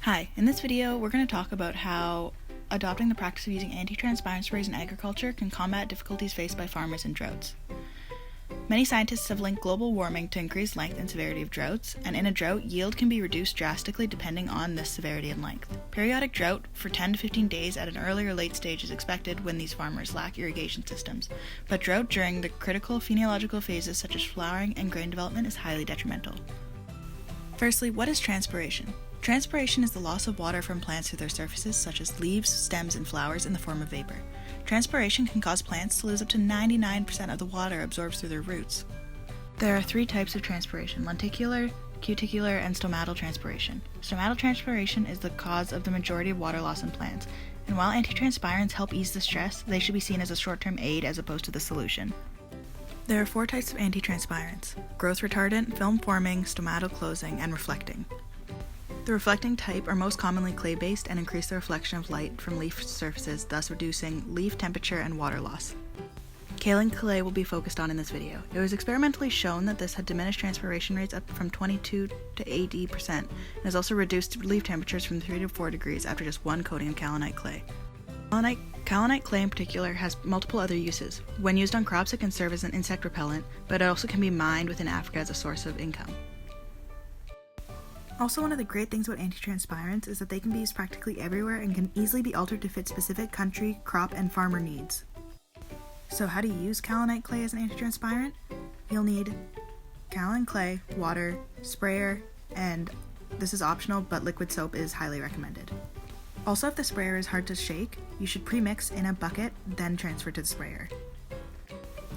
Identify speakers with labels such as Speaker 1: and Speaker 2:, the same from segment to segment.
Speaker 1: Hi, in this video we're going to talk about how adopting the practice of using anti-transparent sprays in agriculture can combat difficulties faced by farmers in droughts. Many scientists have linked global warming to increased length and severity of droughts, and in a drought, yield can be reduced drastically depending on this severity and length. Periodic drought for 10 to 15 days at an early or late stage is expected when these farmers lack irrigation systems, but drought during the critical phenological phases such as flowering and grain development is highly detrimental. Firstly, what is transpiration? Transpiration is the loss of water from plants through their surfaces, such as leaves, stems, and flowers, in the form of vapor. Transpiration can cause plants to lose up to 99% of the water absorbed through their roots. There are three types of transpiration: lenticular, cuticular, and stomatal transpiration. Stomatal transpiration is the cause of the majority of water loss in plants, and while antitranspirants help ease the stress, they should be seen as a short-term aid as opposed to the solution. There are four types of antitranspirants: growth retardant, film-forming, stomatal closing, and reflecting. The reflecting type are most commonly clay-based and increase the reflection of light from leaf surfaces, thus reducing leaf temperature and water loss. Kaolin clay will be focused on in this video. It was experimentally shown that this had diminished transpiration rates up from 22 to 80% and has also reduced leaf temperatures from 3 to 4 degrees after just one coating of kaolinite clay. Kaolinite clay in particular has multiple other uses. When used on crops, it can serve as an insect repellent, but it also can be mined within Africa as a source of income. Also, one of the great things about antitranspirants is that they can be used practically everywhere and can easily be altered to fit specific country, crop, and farmer needs. So how to use kaolinite clay as an antitransparent? You'll need kaolin clay, water, sprayer, and this is optional, but liquid soap is highly recommended. Also, if the sprayer is hard to shake, you should pre-mix in a bucket, then transfer to the sprayer.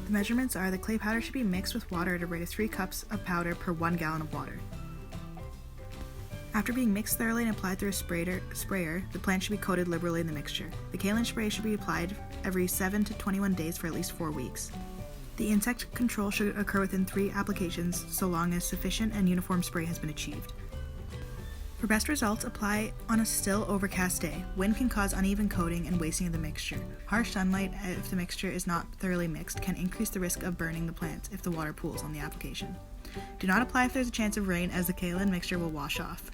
Speaker 1: The measurements are: the clay powder should be mixed with water at a rate of 3 cups of powder per 1 gallon of water. After being mixed thoroughly and applied through a sprayer, the plant should be coated liberally in the mixture. The kaolin spray should be applied every 7 to 21 days for at least 4 weeks. The insect control should occur within 3 applications so long as sufficient and uniform spray has been achieved. For best results, apply on a still, overcast day. Wind can cause uneven coating and wasting of the mixture. Harsh sunlight, if the mixture is not thoroughly mixed, can increase the risk of burning the plants if the water pools on the application. Do not apply if there's a chance of rain, as the kaolin mixture will wash off.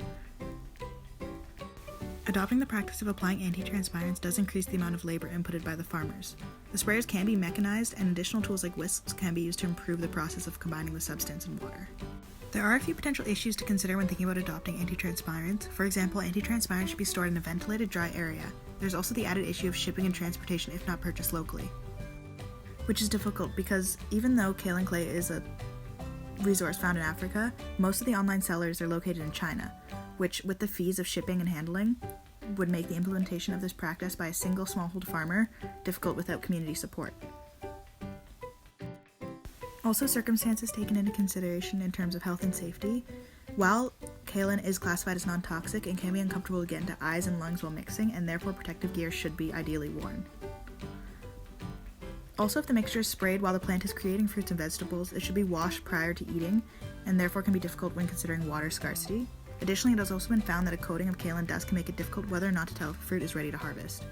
Speaker 1: Adopting the practice of applying anti-transparents does increase the amount of labor inputted by the farmers. The sprayers can be mechanized, and additional tools like whisks can be used to improve the process of combining the substance in water. There are a few potential issues to consider when thinking about adopting anti-transparents. For example, anti-transparents should be stored in a ventilated, dry area. There's also the added issue of shipping and transportation if not purchased locally, which is difficult because even though kaolin clay is a resource found in Africa, most of the online sellers are located in China, which, with the fees of shipping and handling, would make the implementation of this practice by a single smallholder farmer difficult without community support. Also, circumstances taken into consideration in terms of health and safety. While kaolin is classified as non-toxic, it can be uncomfortable to get into eyes and lungs while mixing, and therefore protective gear should be ideally worn. Also, if the mixture is sprayed while the plant is creating fruits and vegetables, it should be washed prior to eating, and therefore can be difficult when considering water scarcity. Additionally, it has also been found that a coating of kaolin dust can make it difficult whether or not to tell if fruit is ready to harvest.